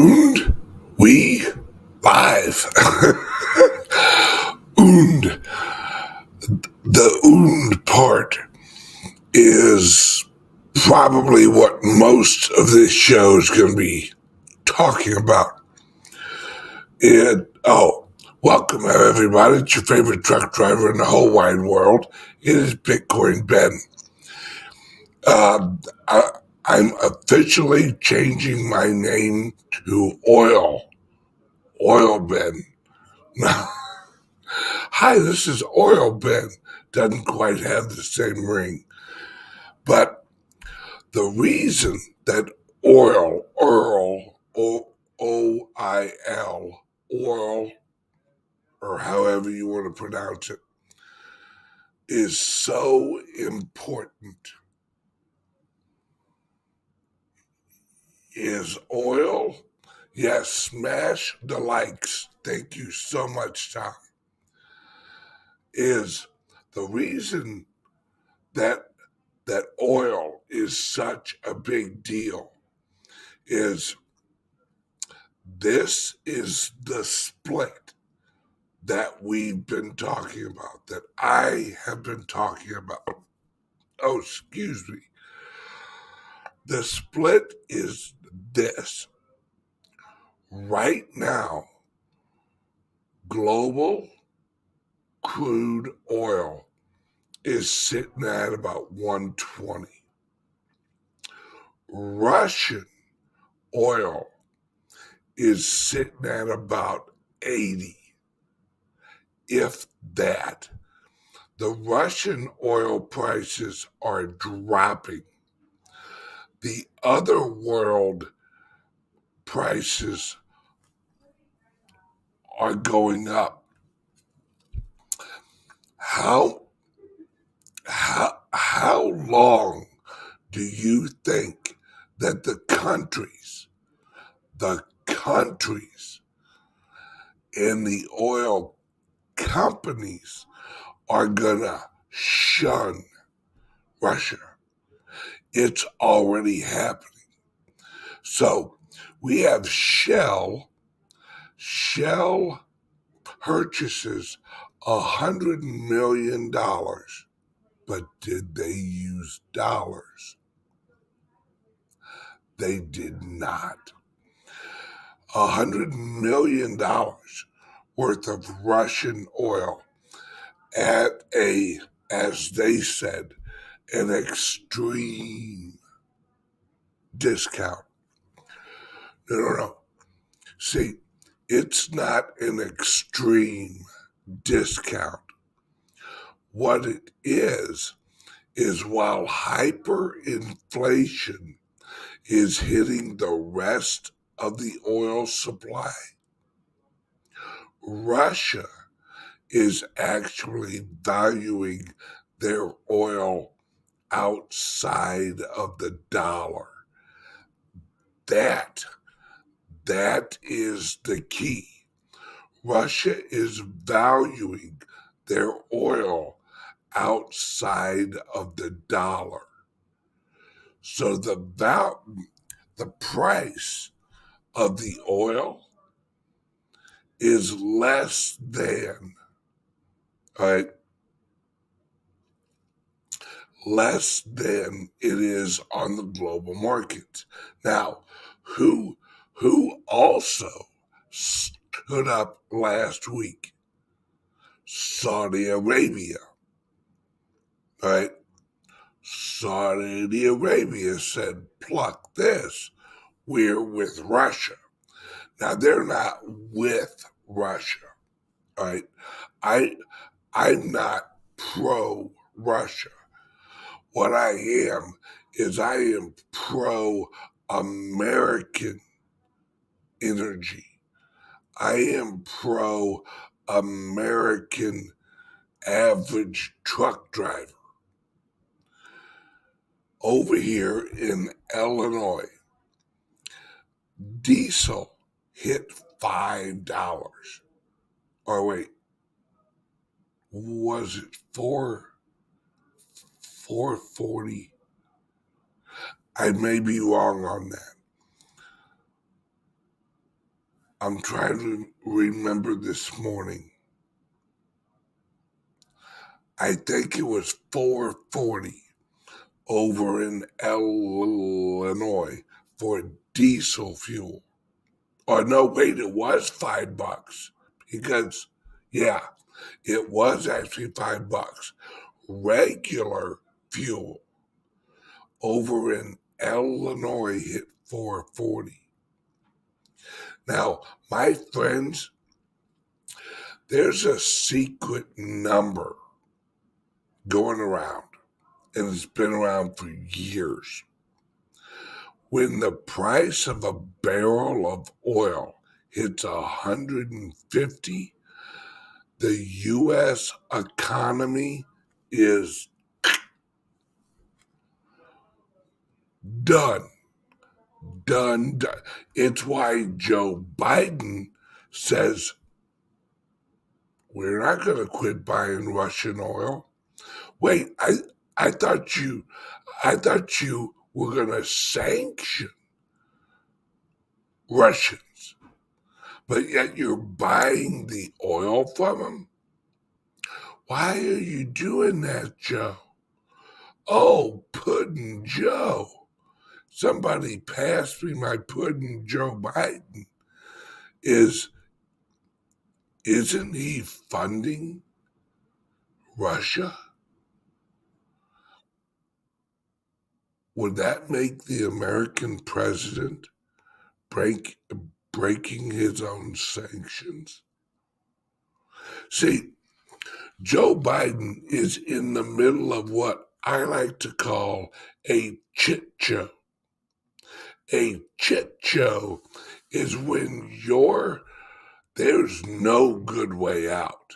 Und we live. Und the und part is probably what most of this show is going to be talking about. Welcome everybody. It's your favorite truck driver in the whole wide world. It is Bitcoin Ben. I'm officially changing my name to Oil Ben. Hi, this is Oil Ben. Doesn't quite have the same ring. But the reason that Earl, O-I-L, Oil, or however you want to pronounce it, is so important is oil. Yes, smash the likes. Thank you so much, Tom. Is the reason that oil is such a big deal is this is the split that we've been talking about, that I have been talking about. Oh, excuse me. The split is this. Right now, global crude oil is sitting at about 120. Russian oil is sitting at about 80, if that. The Russian oil prices are dropping. The other world prices are going up. How long do you think that the countries and the oil companies are gonna shun Russia? It's already happening. So we have Shell purchases $100 million, but did they use dollars? They did not. $100 million worth of Russian oil at as they said, an extreme discount. No. See, it's not an extreme discount. What it is while hyperinflation is hitting the rest of the oil supply, Russia is actually valuing their oil outside of the dollar. That is the key. Russia is valuing their oil outside of the dollar. So the price of the oil is less than it is on the global market. Now, who also stood up last week? Saudi Arabia. Right? Saudi Arabia said, pluck this. We're with Russia. Now, they're not with Russia. Right? I'm not pro-Russia. What I am pro-American energy. I am pro-American average truck driver. Over here in Illinois, diesel hit $5. Or wait, was it $4.40? I may be wrong on that. I'm trying to remember this morning. I think it was 440 over in Illinois for diesel fuel. Or no, wait, it was $5 because, yeah, it was actually $5. Regular fuel over in Illinois hit 440. Now, my friends, there's a secret number going around, and it's been around for years. When the price of a barrel of oil hits 150, the U.S. economy is done. Done. It's why Joe Biden says we're not going to quit buying Russian oil. Wait, I thought you were going to sanction Russians, but yet you're buying the oil from them. Why are you doing that, Joe? Oh, Puddin' Joe. Somebody passed me my Puddin' Joe Biden. Isn't he funding Russia? Would that make the American president breaking his own sanctions? See, Joe Biden is in the middle of what I like to call a chit show. A chit show is when there's no good way out.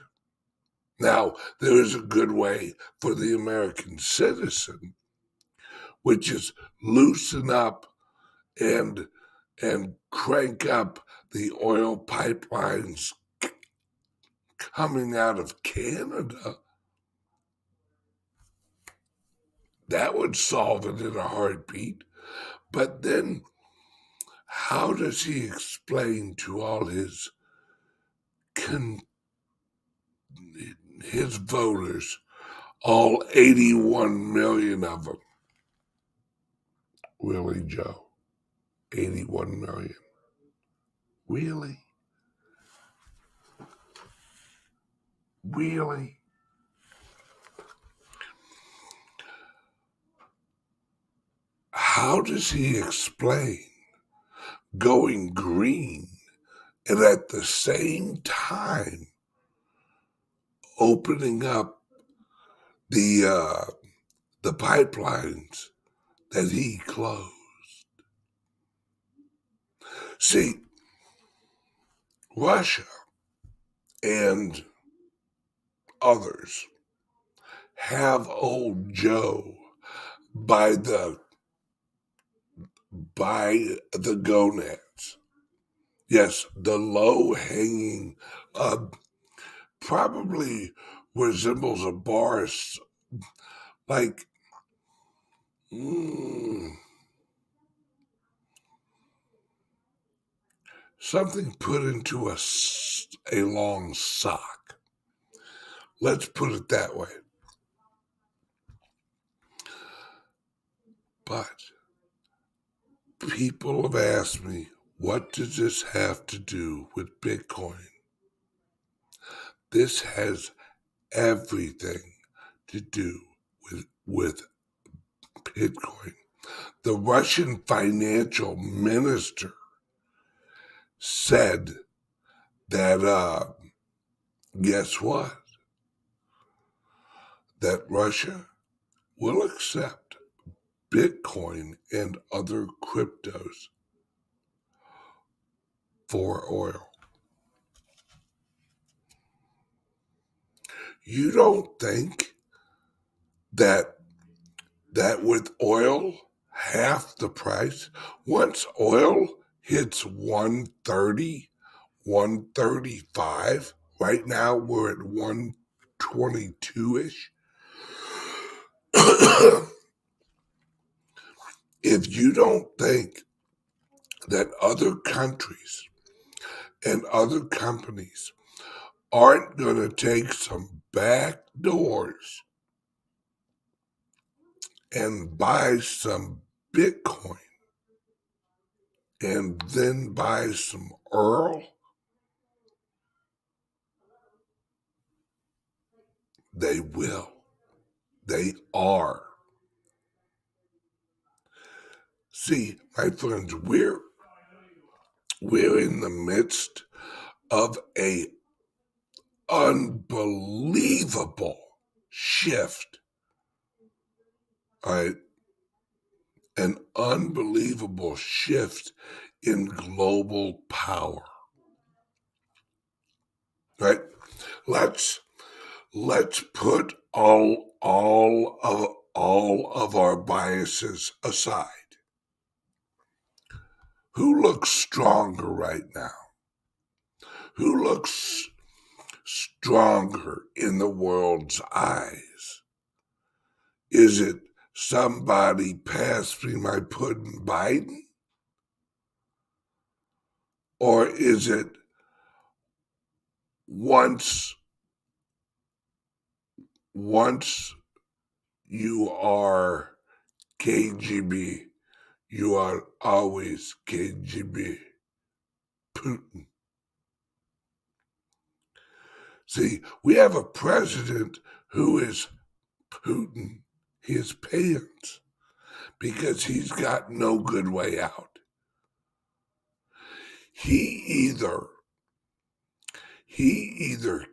Now, there is a good way for the American citizen, which is loosen up and crank up the oil pipelines coming out of Canada. That would solve it in a heartbeat. But then, how does he explain to all his voters, all 81 million of them? Really, Joe? 81 million? Really? Really? How does he explain going green and at the same time opening up the pipelines that he closed? See, Russia and others have old Joe by the gonads. Yes, the low-hanging, probably resembles a Boris, like, something put into a long sock. Let's put it that way. But people have asked me, what does this have to do with Bitcoin? This has everything to do with Bitcoin. The Russian financial minister said that, guess what? That Russia will accept Bitcoin and other cryptos for oil. You don't think that with oil half the price, once oil hits 130, 135, right now we're at 122-ish. If you don't think that other countries and other companies aren't going to take some back doors and buy some Bitcoin and then buy some Earl, they will. They are. See, my friends, we're in the midst of a unbelievable shift. All right, an unbelievable shift in global power. Right? Let's put all of our biases aside. Who looks stronger right now? Who looks stronger in the world's eyes? Is it somebody pass me my pudding Biden? Or is it once you are KGB, you are always KGB? Putin. See, we have a president who is Putin his pants because he's got no good way out. He either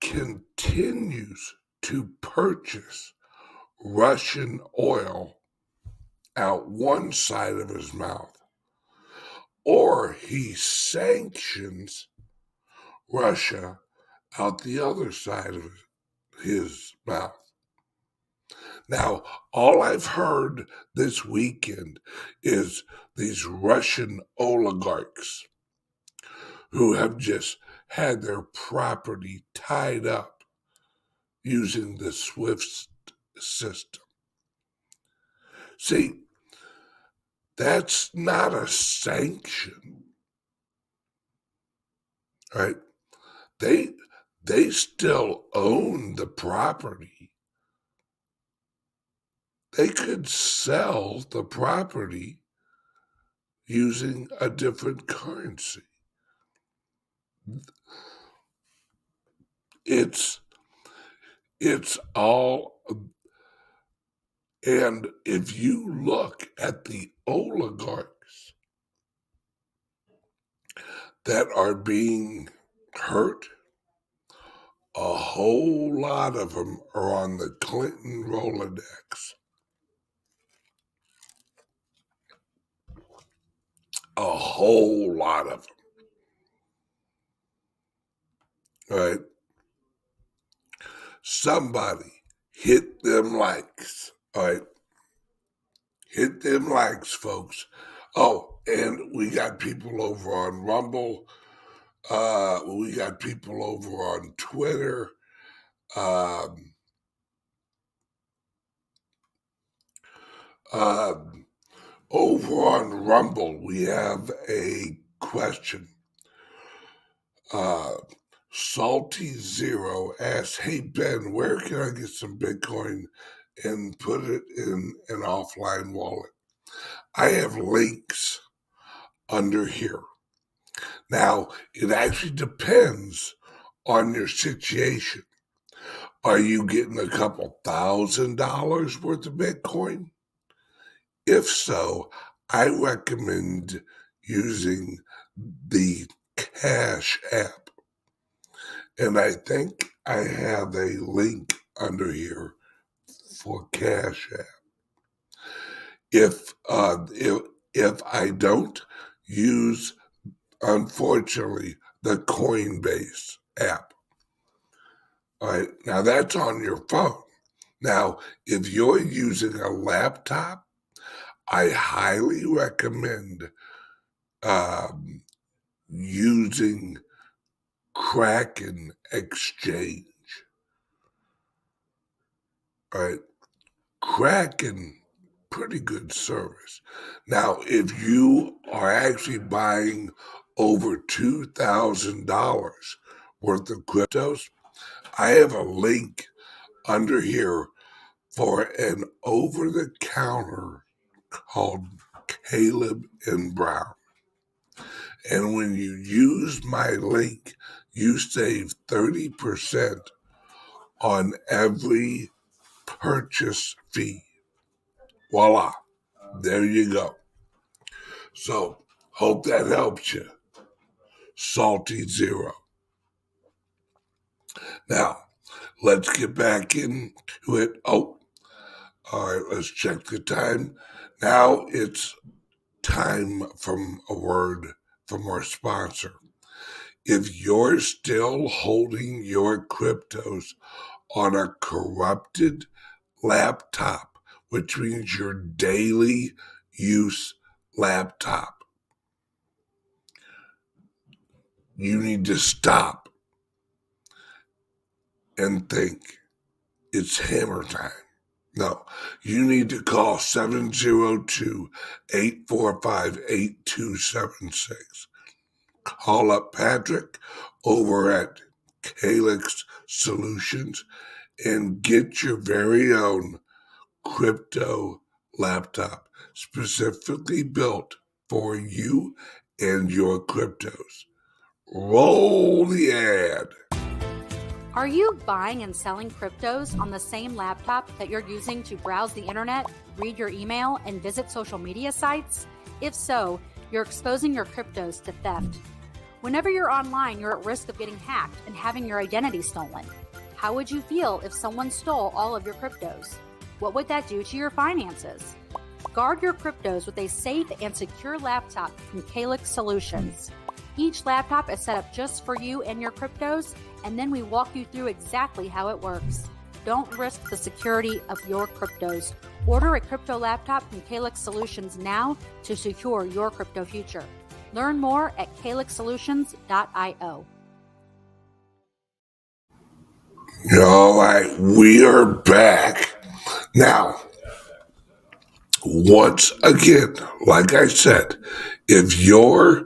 continues to purchase Russian oil out one side of his mouth, or he sanctions Russia out the other side of his mouth. Now, all I've heard this weekend is these Russian oligarchs who have just had their property tied up using the SWIFT system. See, that's not a sanction, right? They still own the property. They could sell the property using a different currency. It's all, and if you look at the oligarchs that are being hurt, a whole lot of them are on the Clinton Rolodex. A whole lot of them, right? Somebody hit them likes, all right? Hit them likes, folks. Oh, and we got people over on Rumble. We got people over on Twitter. Over on Rumble, we have a question. Salty Zero asks, "Hey Ben, where can I get some Bitcoin and put it in an offline wallet?" I have links under here. Now, it actually depends on your situation. Are you getting a couple $1,000 worth of Bitcoin? If so, I recommend using the Cash app. And I think I have a link under here for Cash app. If I don't, use, unfortunately, the Coinbase app. All right, now that's on your phone. Now, if you're using a laptop, I highly recommend using Kraken Exchange. All right, Kraken, pretty good service. Now, if you are actually buying over $2,000 worth of cryptos. I have a link under here for an over-the-counter called Caleb and Brown. And when you use my link, you save 30% on every purchase fee. Voila. There you go. So, hope that helps you. Salty Zero. Now, let's get back into it. Oh, all right, let's check the time. Now it's time from a word from our sponsor. If you're still holding your cryptos on a corrupted laptop, which means your daily use laptop, you need to stop and think. It's hammer time. No, you need to call 702-845-8276. Call up Patrick over at Calyx Solutions and get your very own crypto laptop specifically built for you and your cryptos. Roll the ad. Are you buying and selling cryptos on the same laptop that you're using to browse the internet, read your email, and visit social media sites? If so, you're exposing your cryptos to theft. Whenever you're online, you're at risk of getting hacked and having your identity stolen. How would you feel if someone stole all of your cryptos? What would that do to your finances? Guard your cryptos with a safe and secure laptop from Calyx Solutions. Each laptop is set up just for you and your cryptos, and then we walk you through exactly how it works. Don't risk the security of your cryptos. Order a crypto laptop from Calyx Solutions now to secure your crypto future. Learn more at calyxsolutions.io. All right, we are back. Now, once again, like I said, if you're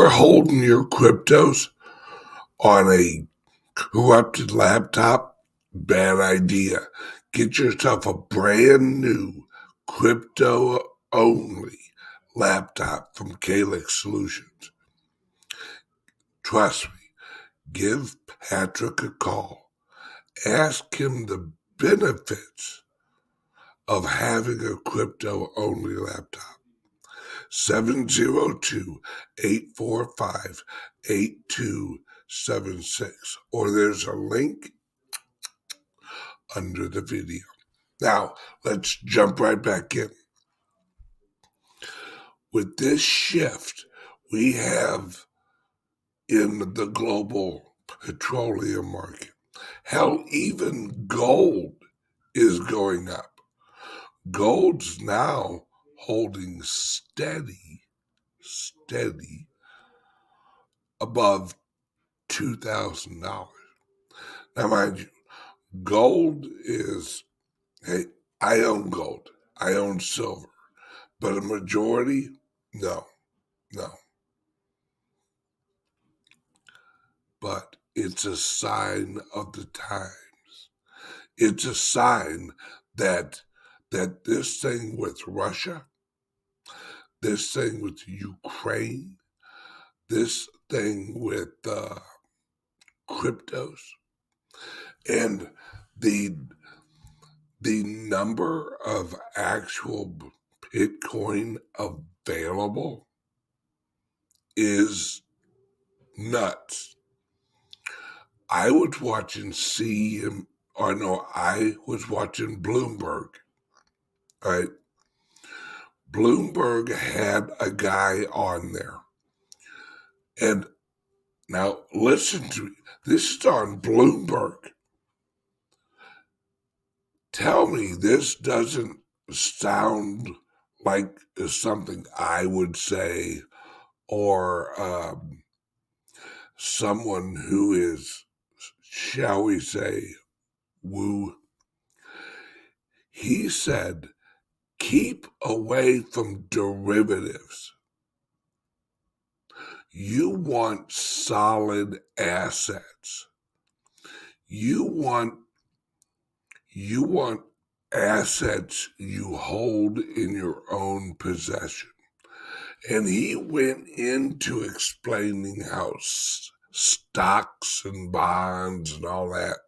holding your cryptos on a corrupted laptop, bad idea. Get yourself a brand new crypto only laptop from Calyx Solutions. Trust me, give Patrick a call. Ask him the benefits of having a crypto only laptop. 702-845-8276. Or there's a link under the video. Now, let's jump right back in. With this shift we have in the global petroleum market, hell, even gold is going up. Gold's now holding steady above $2,000. Now, mind you, gold is, hey, I own gold, I own silver, but a majority, no. But it's a sign of the times. It's a sign that this thing with Russia, this thing with Ukraine, this thing with cryptos, and the number of actual Bitcoin available is nuts. I was watching Bloomberg. Right? Bloomberg had a guy on there. And now listen to me. This is on Bloomberg. Tell me this doesn't sound like something I would say, or someone who is, shall we say, woo. He said, keep away from derivatives. You want solid assets. You want assets you hold in your own possession. And he went into explaining how stocks and bonds and all that,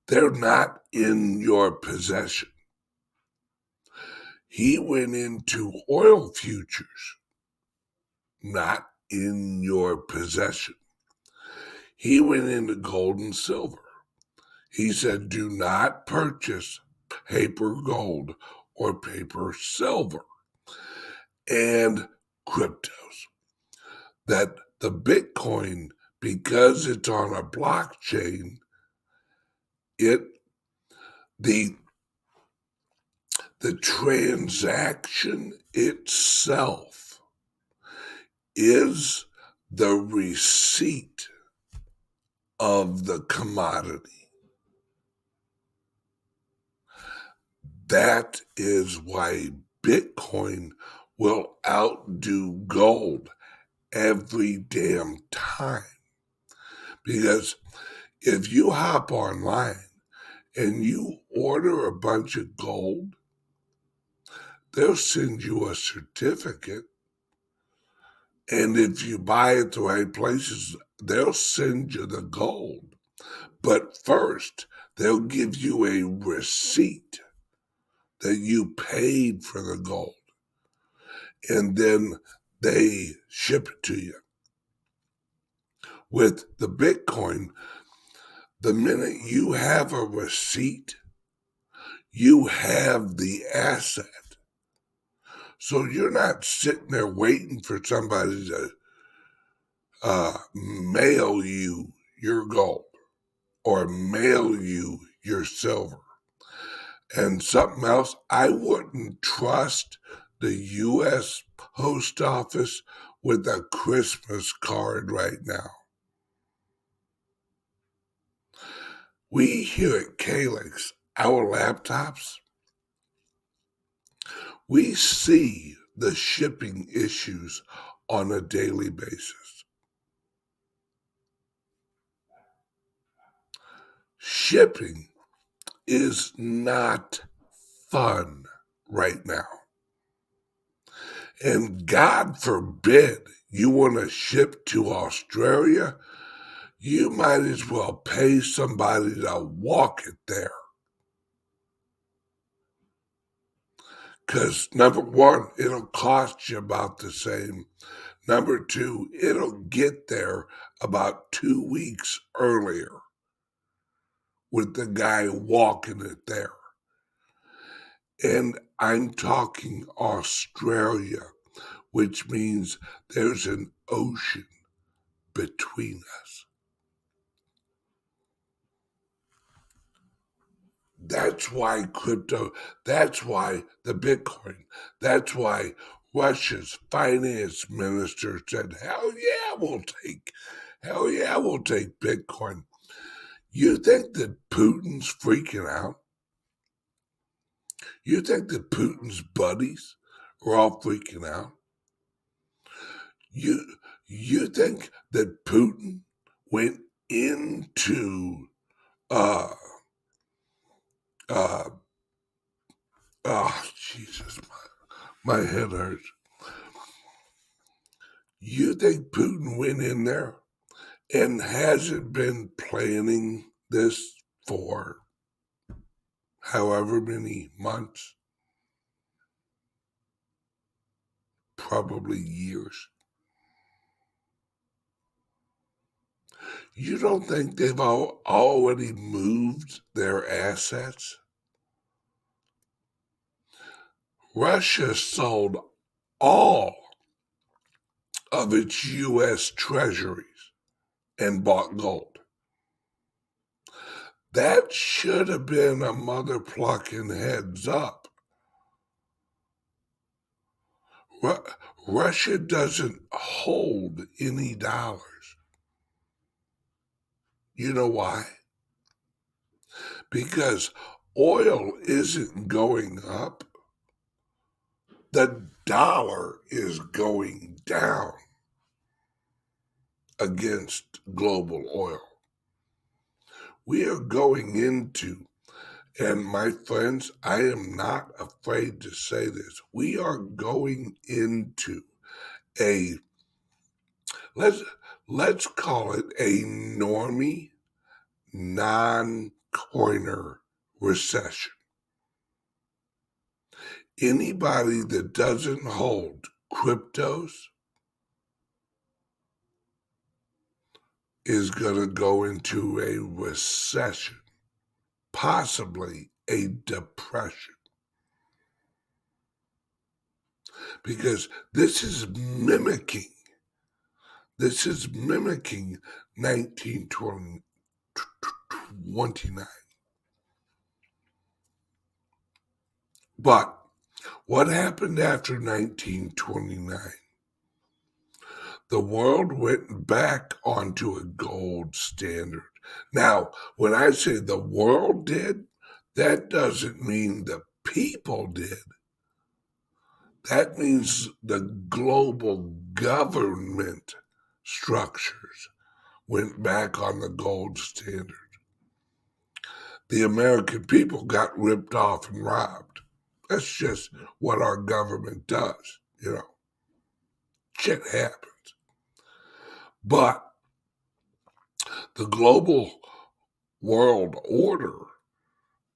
they're not in your possession. He went into oil futures, not in your possession. He went into gold and silver. He said, do not purchase paper gold or paper silver and cryptos. That the Bitcoin, because it's on a blockchain, the transaction itself is the receipt of the commodity. That is why Bitcoin will outdo gold every damn time. Because if you hop online and you order a bunch of gold, they'll send you a certificate. And if you buy at the right places, they'll send you the gold. But first, they'll give you a receipt that you paid for the gold. And then they ship it to you. With the Bitcoin, the minute you have a receipt, you have the asset. So you're not sitting there waiting for somebody to mail you your gold or mail you your silver. And something else, I wouldn't trust the U.S. Post Office with a Christmas card right now. We here at Calyx, our laptops, we see the shipping issues on a daily basis. Shipping is not fun right now. And God forbid you want to ship to Australia, you might as well pay somebody to walk it there. Because number one, it'll cost you about the same. Number two, it'll get there about 2 weeks earlier with the guy walking it there. And I'm talking Australia, which means there's an ocean between us. That's why crypto, that's why the Bitcoin, that's why Russia's finance minister said, hell yeah, we'll take Bitcoin. You think that Putin's freaking out? You think that Putin's buddies are all freaking out? You think that Putin went into Jesus, my head hurts. You think Putin went in there and hasn't been planning this for however many months? Probably years. You don't think they've already moved their assets? Russia sold all of its U.S. treasuries and bought gold. That should have been a mother plucking heads up. Russia doesn't hold any dollars. You know why? Because oil isn't going up. The dollar is going down. against global oil. We are going into, and my friends, I am not afraid to say this, we are going into a, let's call it a normie, non-coiner recession. Anybody that doesn't hold cryptos is going to go into a recession, possibly a depression, because this is mimicking 1929. But what happened after 1929? The world went back onto a gold standard. Now, when I say the world did, that doesn't mean the people did. That means the global government structures went back on the gold standard. The American people got ripped off and robbed. That's just what our government does, Shit happens. But the global world order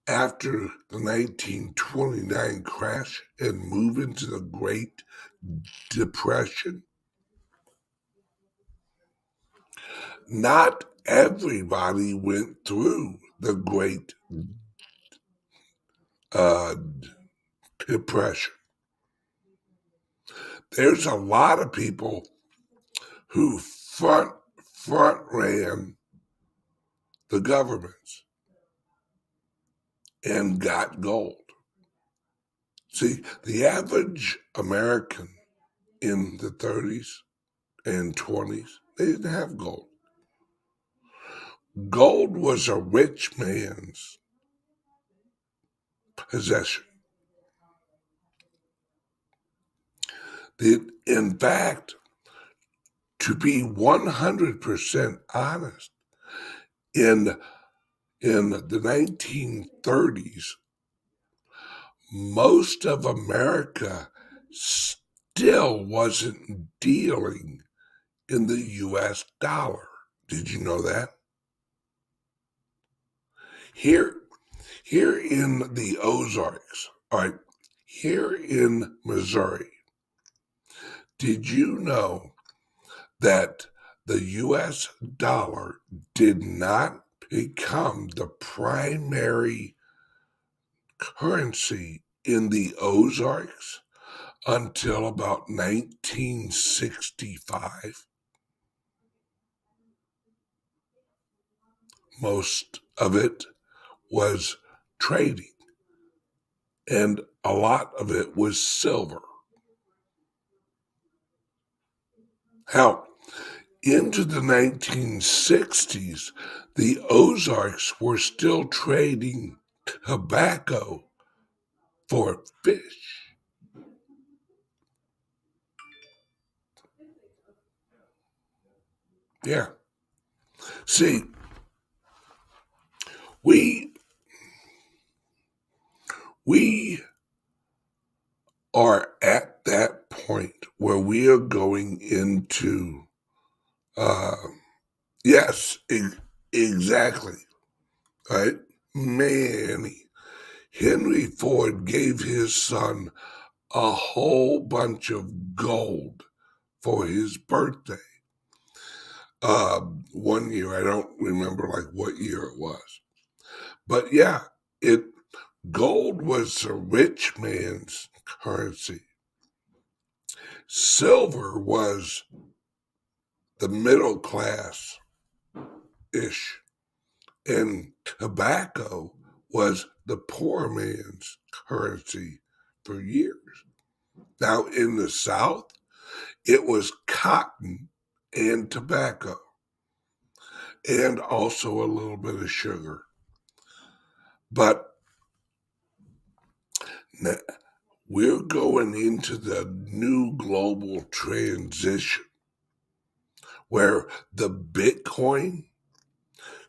after the 1929 crash and move into the Great Depression, not everybody went through the Great Depression. There's a lot of people who front ran the governments and got gold. See, the average American in the 30s and 20s, they didn't have gold. Gold was a rich man's possession. In fact, to be 100% honest, in the 1930s, most of America still wasn't dealing in the US dollar. Did you know that? Here in the Ozarks, all right, here in Missouri, did you know that the US dollar did not become the primary currency in the Ozarks until about 1965? Most of it was trading, and a lot of it was silver. How? Into the 1960s, the Ozarks were still trading tobacco for fish. Yeah. See, we are at that point where we are going into, yes, exactly, right? Henry Ford gave his son a whole bunch of gold for his birthday. One year, I don't remember like what year it was. But yeah, gold was a rich man's currency. Silver was the middle class-ish. And tobacco was the poor man's currency for years. Now in the South, it was cotton and tobacco, and also a little bit of sugar. But we're going into the new global transition where the Bitcoin,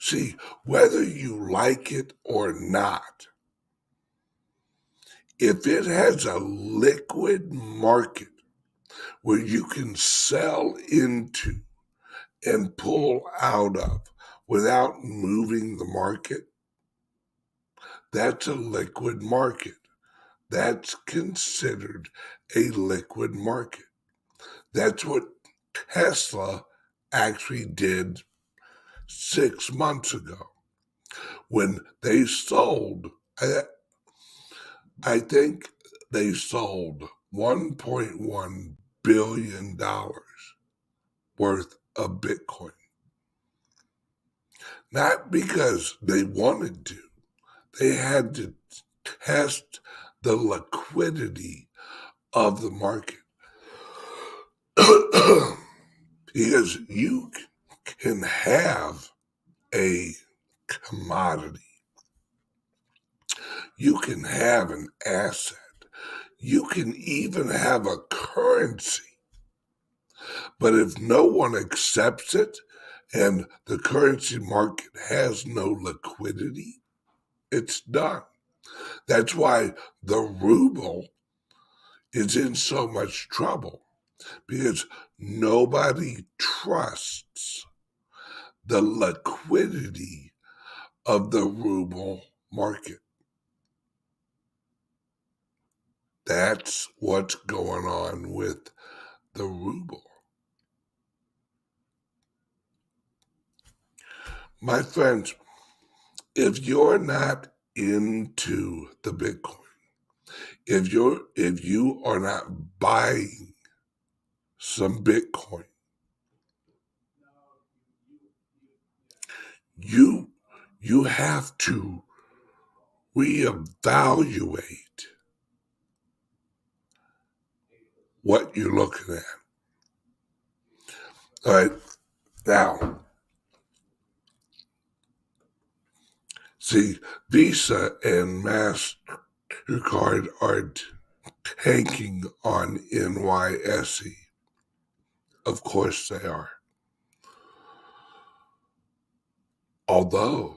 see, whether you like it or not, if it has a liquid market where you can sell into and pull out of without moving the market, that's a liquid market. That's considered a liquid market. That's what Tesla actually did 6 months ago when they sold, I think they sold $1.1 billion worth of Bitcoin. Not because they wanted to, they had to test the liquidity of the market. Because you can have a commodity, you can have an asset, you can even have a currency. But if no one accepts it and the currency market has no liquidity, it's done. That's why the ruble is in so much trouble, because nobody trusts the liquidity of the ruble market. That's what's going on with the ruble. My friends, if you're not into the Bitcoin, if you are not buying some Bitcoin, you have to reevaluate what you're looking at. All right, now, see, Visa and MasterCard are tanking on NYSE. Of course they are. Although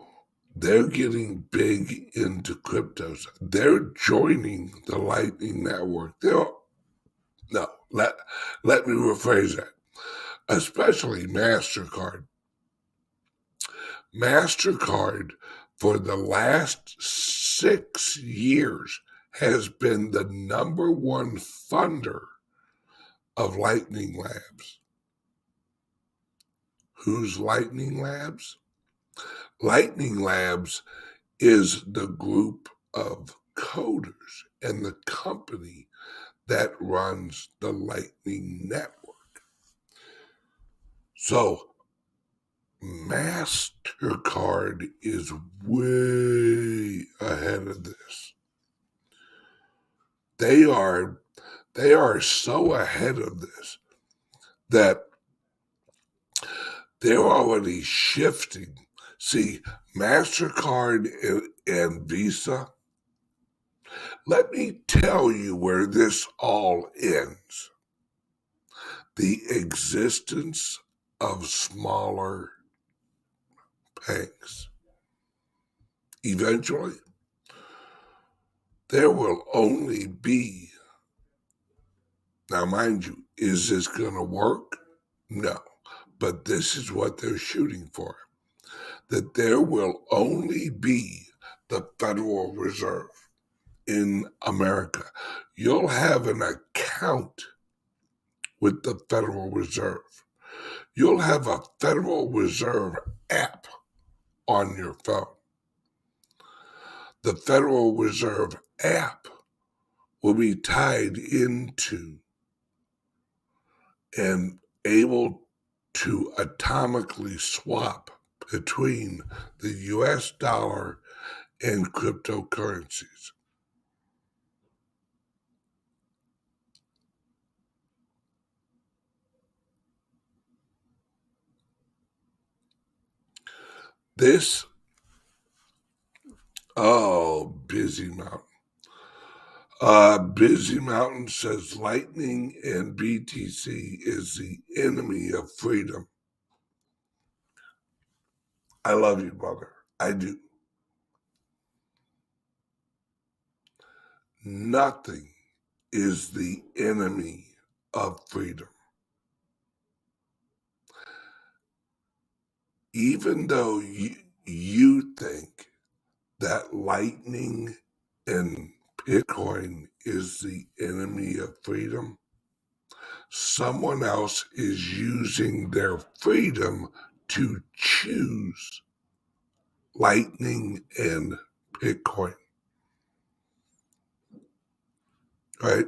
they're getting big into cryptos, they're joining the Lightning Network. Let me rephrase that. Especially MasterCard. MasterCard, for the last 6 years, has been the number one funder of Lightning Labs. Who's Lightning Labs? Lightning Labs is the group of coders and the company that runs the Lightning Network. So MasterCard is way ahead of this. They are so ahead of this that they're already shifting. See, MasterCard and Visa, let me tell you where this all ends. The existence of smaller banks. Eventually, there will only be, now mind you, is this going to work? No, but this is what they're shooting for, that there will only be the Federal Reserve in America. You'll have an account with the Federal Reserve. You'll have a Federal Reserve app on your phone. The Federal Reserve app will be tied into and able to atomically swap between the US dollar and cryptocurrencies. This, Busy Mountain. Busy Mountain says Lightning and BTC is the enemy of freedom. I love you, brother. I do. Nothing is the enemy of freedom. Even though you think that Lightning and Bitcoin is the enemy of freedom, someone else is using their freedom to choose Lightning and Bitcoin, right?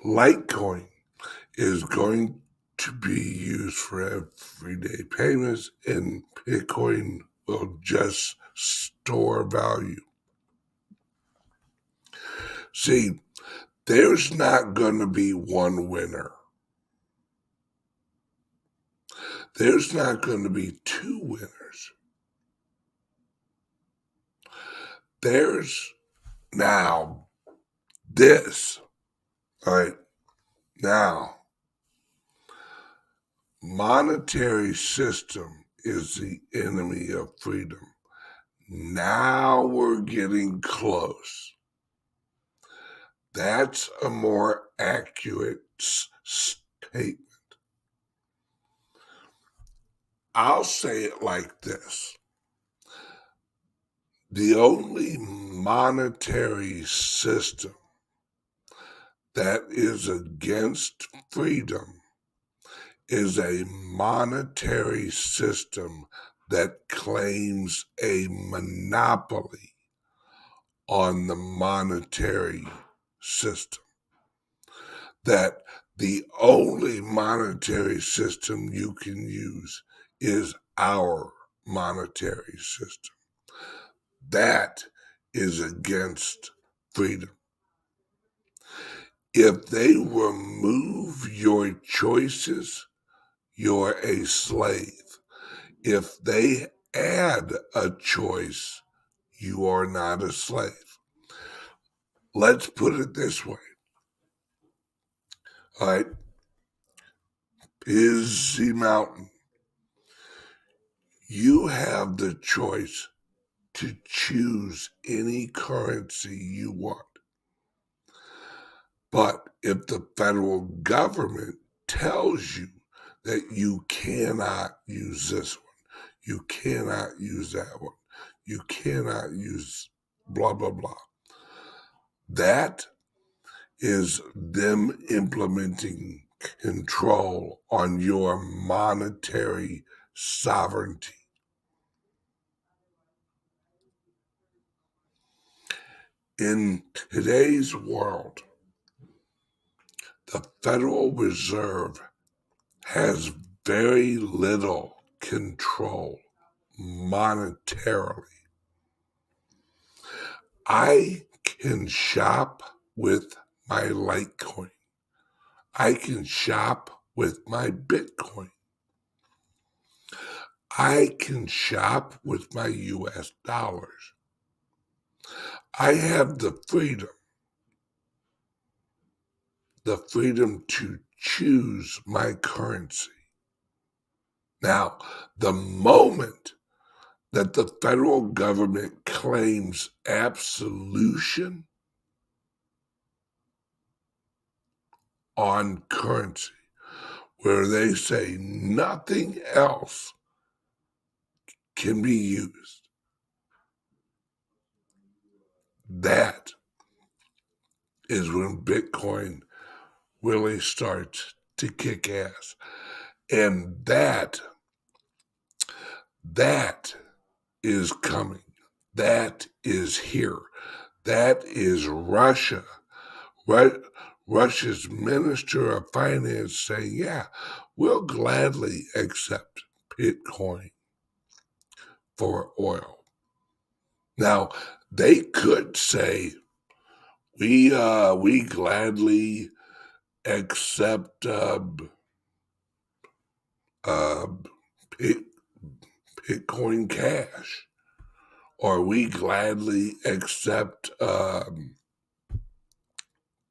Litecoin is going to be used for everyday payments, and Bitcoin will just store value. See, there's not going to be one winner. There's not going to be two winners. There's now this, all right? Now, monetary system is the enemy of freedom. Now we're getting close. That's a more accurate statement. I'll say it like this. The only monetary system that is against freedom is a monetary system that claims a monopoly on the monetary system. That the only monetary system you can use is our monetary system. That is against freedom. If they remove your choices, you're a slave. If they add a choice, you are not a slave. Let's put it this way. All right. Busy Mountain. You have the choice to choose any currency you want. But if the federal government tells you that you cannot use this one, you cannot use that one, you cannot use blah, blah, blah, that is them implementing control on your monetary sovereignty. In today's world, the Federal Reserve has very little control monetarily. I can shop with my Litecoin. I can shop with my Bitcoin. I can shop with my US dollars. I have the freedom to choose my currency. Now, the moment that the federal government claims absolution on currency, where they say nothing else can be used, that is when Bitcoin really starts to kick ass. And that is coming. That is here. That is Russia. Russia's Minister of Finance saying, yeah, we'll gladly accept Bitcoin for oil. Now, they could say, we gladly accept Bitcoin Cash, or we gladly accept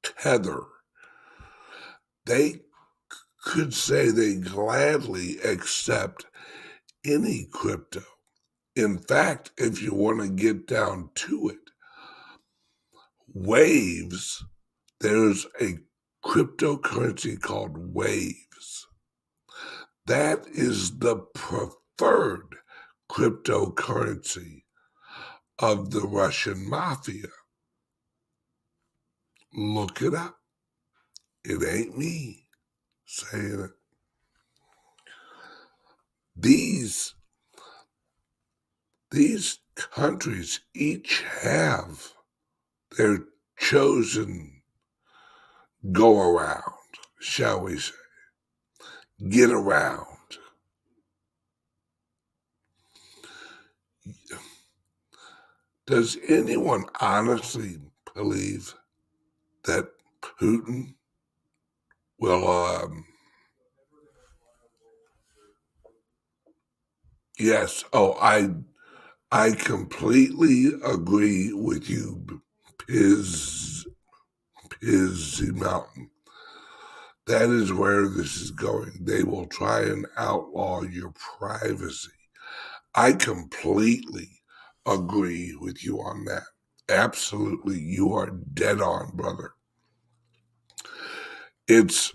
Tether. They could say they gladly accept any crypto. In fact, if you want to get down to it, Waves, there's a cryptocurrency called Waves. That is the preferred cryptocurrency of the Russian mafia. Look it up. It ain't me saying it. These countries each have their chosen go around, shall we say, get around. Does anyone honestly believe that Putin will, yes, I completely agree with you, Pizzy Mountain. That is where this is going. They will try and outlaw your privacy. I completely agree with you on that. Absolutely, you are dead on, brother. It's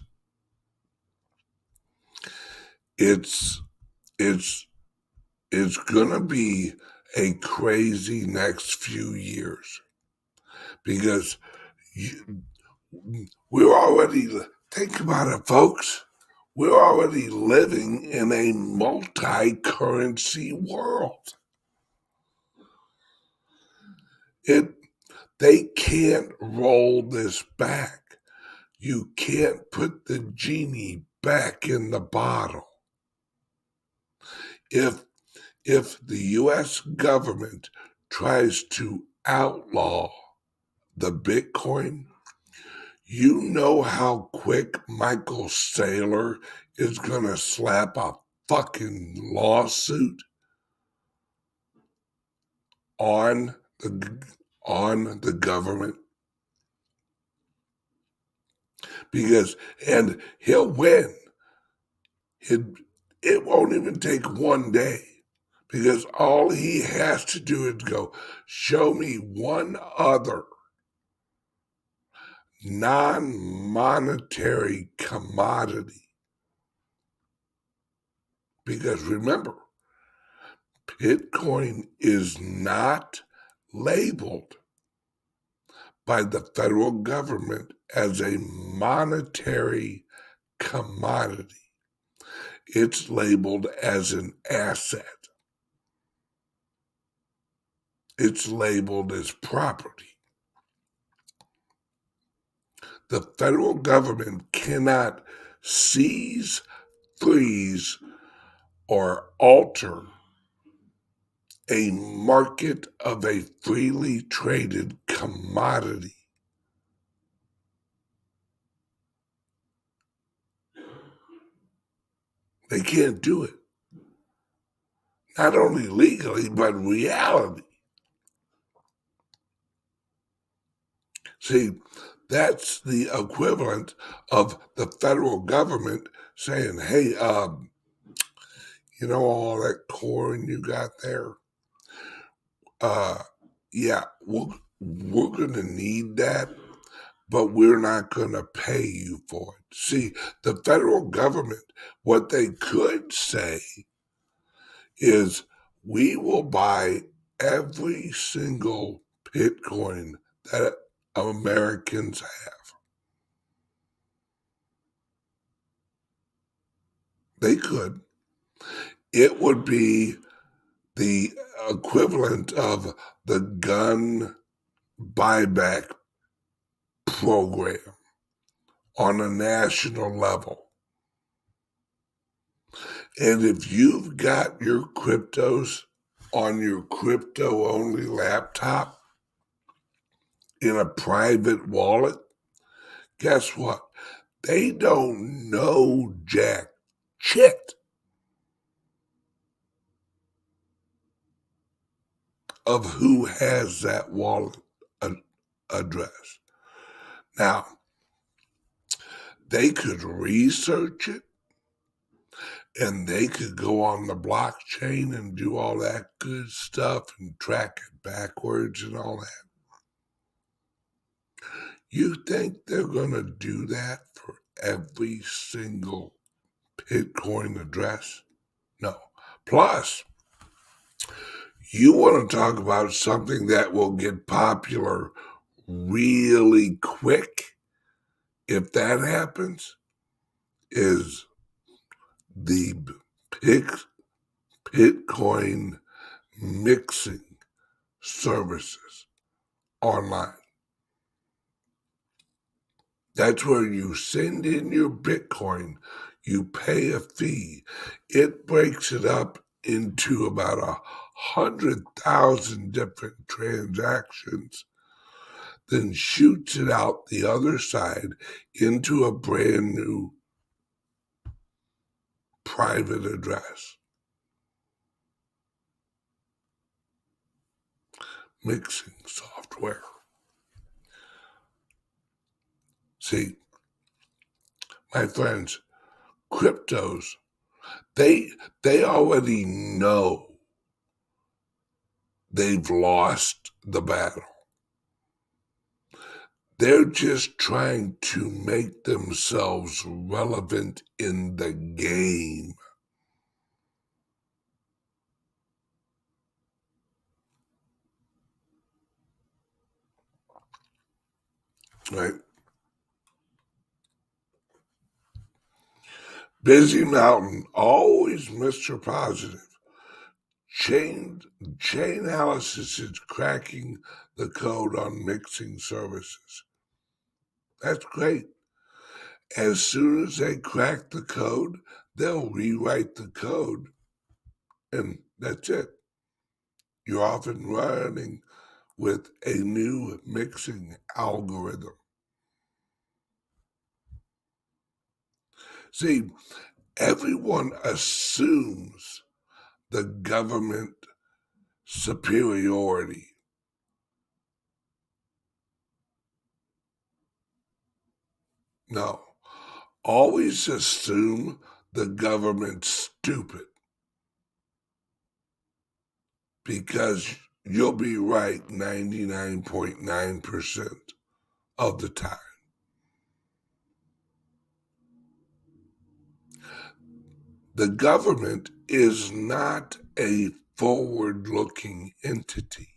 gonna be a crazy next few years because we're already, think about it, folks. We're already living in a multi-currency world. They can't roll this back. You can't put the genie back in the bottle. If the US government tries to outlaw the Bitcoin, you know how quick Michael Saylor is going to slap a fucking lawsuit on the government, because, and he'll win. It won't even take one day, because all he has to do is go, show me one other non-monetary commodity. Because remember, Bitcoin is not labeled by the federal government as a monetary commodity. It's labeled as an asset. It's labeled as property. The federal government cannot seize, freeze, or alter a market of a freely traded commodity. They can't do it. Not only legally, but reality. See, that's the equivalent of the federal government saying, hey, you know all that coin you got there? Yeah, we're going to need that, but we're not going to pay you for it. See, the federal government, what they could say is, we will buy every single Bitcoin that Americans have. They could. It would be the equivalent of the gun buyback program on a national level. And if you've got your cryptos on your crypto-only laptop in a private wallet, guess what? They don't know jack shit of who has that wallet address. Now, they could research it, and they could go on the blockchain and do all that good stuff and track it backwards and all that. You think they're going to do that for every single Bitcoin address? No. Plus, you want to talk about something that will get popular really quick if that happens, is the Bitcoin mixing services online. That's where you send in your Bitcoin, you pay a fee. It breaks it up into about 100,000 different transactions, then shoots it out the other side into a brand new private address. Mixing software. See, my friends, cryptos, they already know they've lost the battle. They're just trying to make themselves relevant in the game. Right? Busy Mountain, always Mr. Positive. Chainalysis is cracking the code on mixing services. That's great. As soon as they crack the code, they'll rewrite the code, and that's it. You're off and running with a new mixing algorithm. See, everyone assumes the government superiority. No, always assume the government's stupid, because you'll be right 99.9% of the time. The government is not a forward-looking entity.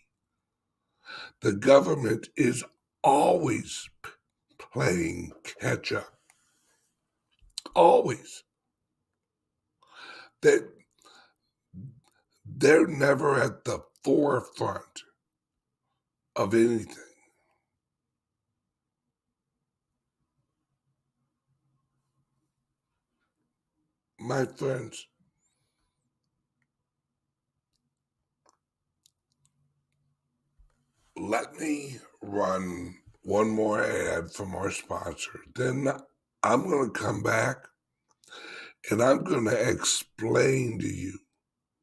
The government is always playing catch-up. Always. They're never at the forefront of anything. My friends, let me run one more ad from our sponsor. Then I'm going to come back and I'm going to explain to you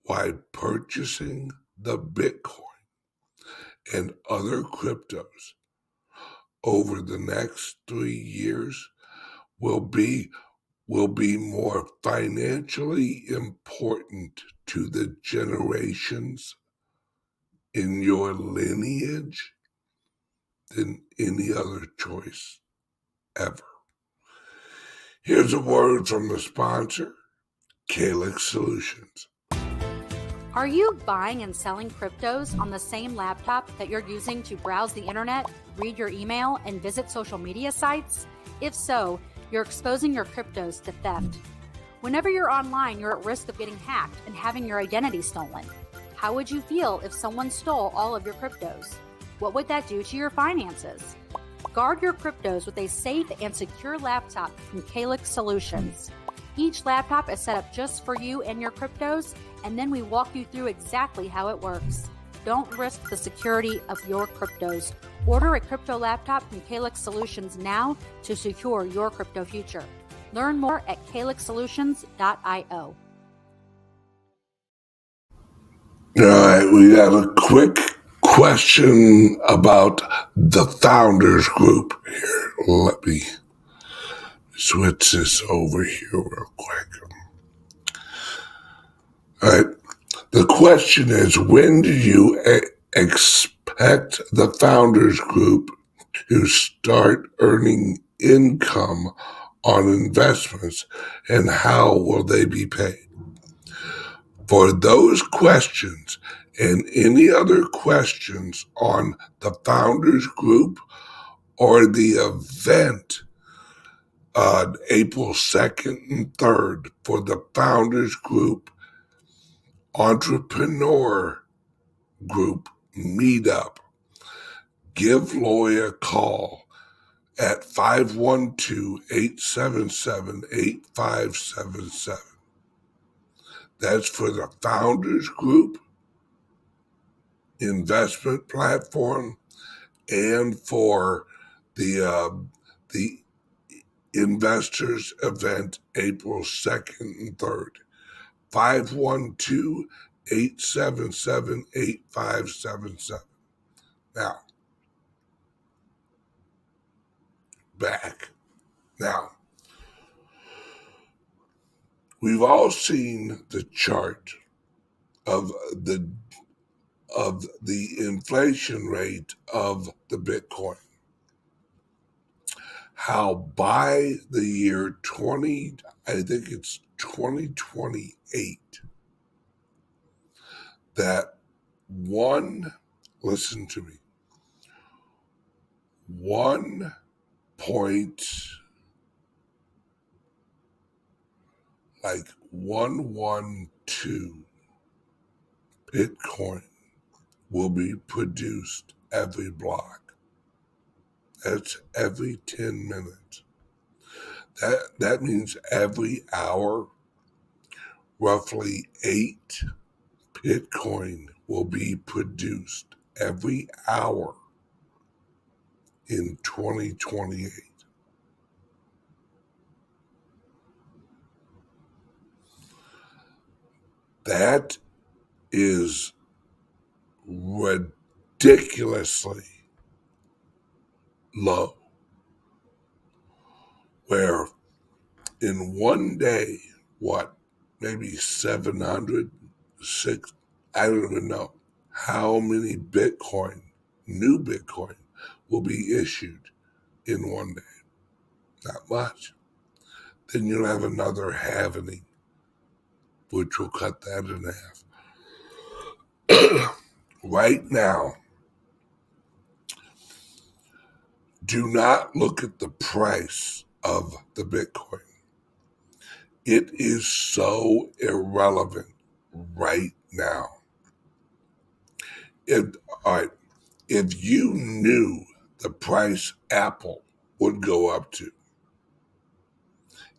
why purchasing the Bitcoin and other cryptos over the next 3 years will be more financially important to the generations in your lineage than any other choice ever. Here's a word from the sponsor, Calyx Solutions. Are you buying and selling cryptos on the same laptop that you're using to browse the internet, read your email, and visit social media sites? If so, you're exposing your cryptos to theft. Whenever you're online, you're at risk of getting hacked and having your identity stolen. How would you feel if someone stole all of your cryptos? What would that do to your finances? Guard your cryptos with a safe and secure laptop from Calyx Solutions. Each laptop is set up just for you and your cryptos, and then we walk you through exactly how it works. Don't risk the security of your cryptos. Order a crypto laptop from Calyx Solutions now to secure your crypto future. Learn more at calyxsolutions.io. All right, we got a quick question about the Founders Group here. Let me switch this over here real quick. The question is, when do you expect the Founders Group to start earning income on investments, and how will they be paid? For those questions and any other questions on the Founders Group or the event on April 2nd and 3rd for the Founders Group Entrepreneur Group Meetup, give Loy a call at 512-877-8577. That's for the Founders Group investment platform and for the investors event April 2nd and 3rd. 512-877-8577. Now, back. Now, we've all seen the chart of the inflation rate of the Bitcoin. How by the year 2028, that listen to me, 1.112 Bitcoin will be produced every block. That's every 10 minutes. That means every hour, roughly 8 Bitcoin will be produced every hour in 2028. That is ridiculously low. Where in one day, maybe 700, I don't even know how many new Bitcoin will be issued in one day. Not much. Then you'll have another halvening, which will cut that in half. Right now, do not look at the price of the Bitcoin. It is so irrelevant right now. If you knew the price Apple would go up to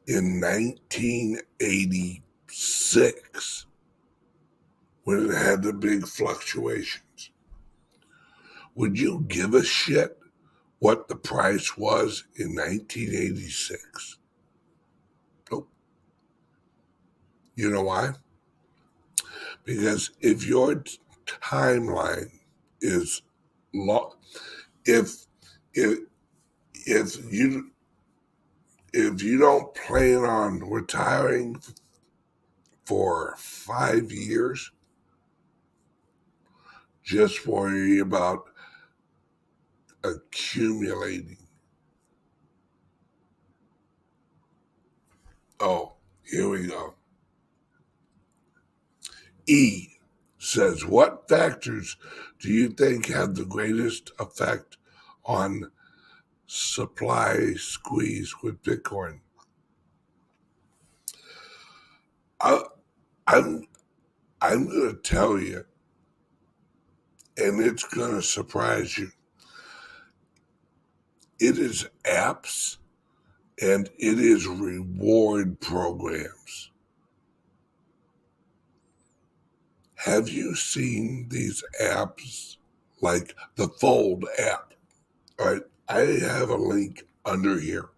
in 1986, when it had the big fluctuations, would you give a shit what the price was in 1986? Nope. You know why? Because if your timeline is long, if you don't plan on retiring for 5 years, just worry about accumulating. Oh, here we go. E says, what factors do you think have the greatest effect on supply squeeze with Bitcoin? I'm going to tell you, and it's going to surprise you. It is apps and it is reward programs. Have you seen these apps like the Fold app? All right, I have a link under here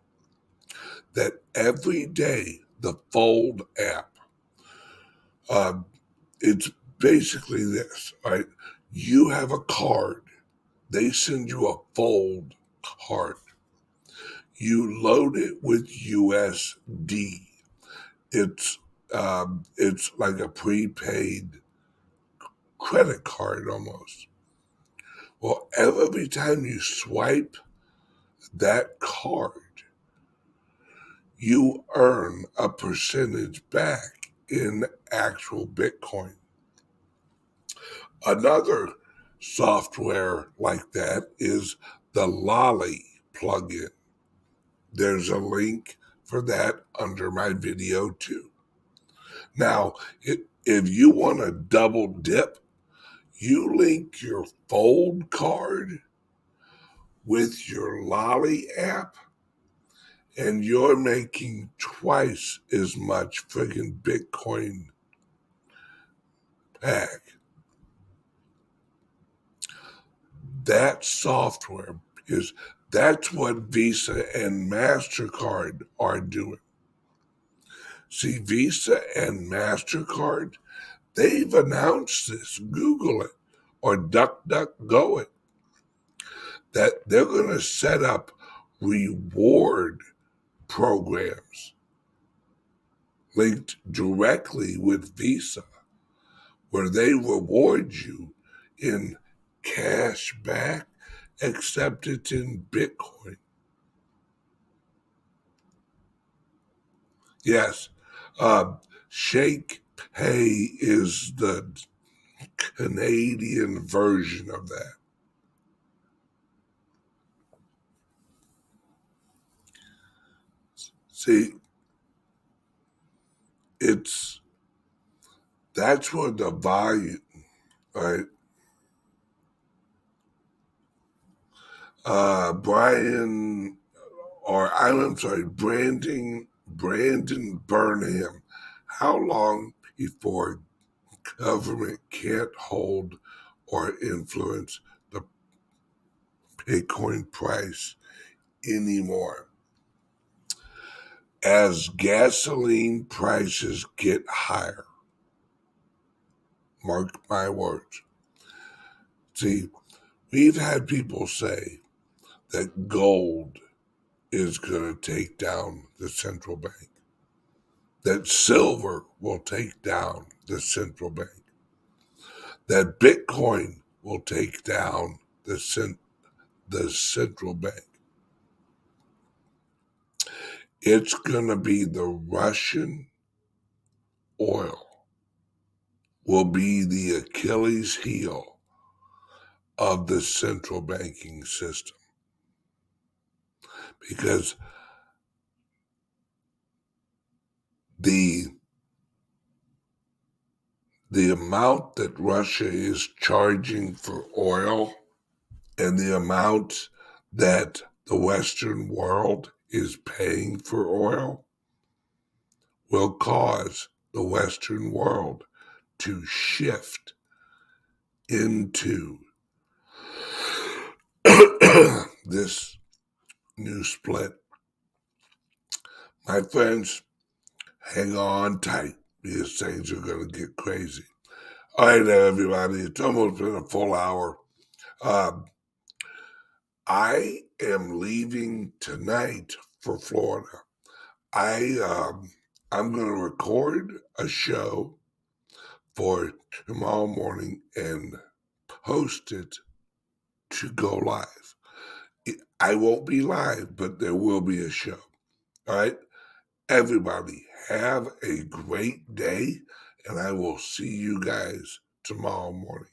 that every day the Fold app, it's basically this, all right? You have a card. They send you a Fold card. You load it with USD. It's like a prepaid credit card almost. Well, every time you swipe that card, you earn a percentage back in actual Bitcoin. Another software like that is the LOLLI plugin. There's a link for that under my video too. Now, if you want to double dip, you link your Fold card with your LOLLI app, and you're making twice as much friggin' Bitcoin back. That software that's what Visa and MasterCard are doing. See, Visa and MasterCard, they've announced this. Google it or DuckDuckGo it. That they're going to set up reward programs linked directly with Visa where they reward you in cash back, except it's in Bitcoin. Yes, Shake Pay is the Canadian version of that. See, that's where the volume, right? Brandon Burnham. How long before government can't hold or influence the Bitcoin price anymore? As gasoline prices get higher, mark my words. See, we've had people say that gold is going to take down the central bank, that silver will take down the central bank, that Bitcoin will take down the central bank. It's going to be the Russian oil will be the Achilles heel of the central banking system, because the amount that Russia is charging for oil and the amount that the Western world is paying for oil will cause the Western world to shift into this new split. My friends, hang on tight because things are going to get crazy. All right, everybody, it's almost been a full hour. I am leaving tonight for Florida. I'm going to record a show for tomorrow morning and post it to go live. I won't be live, but there will be a show. All right? Everybody, have a great day, and I will see you guys tomorrow morning.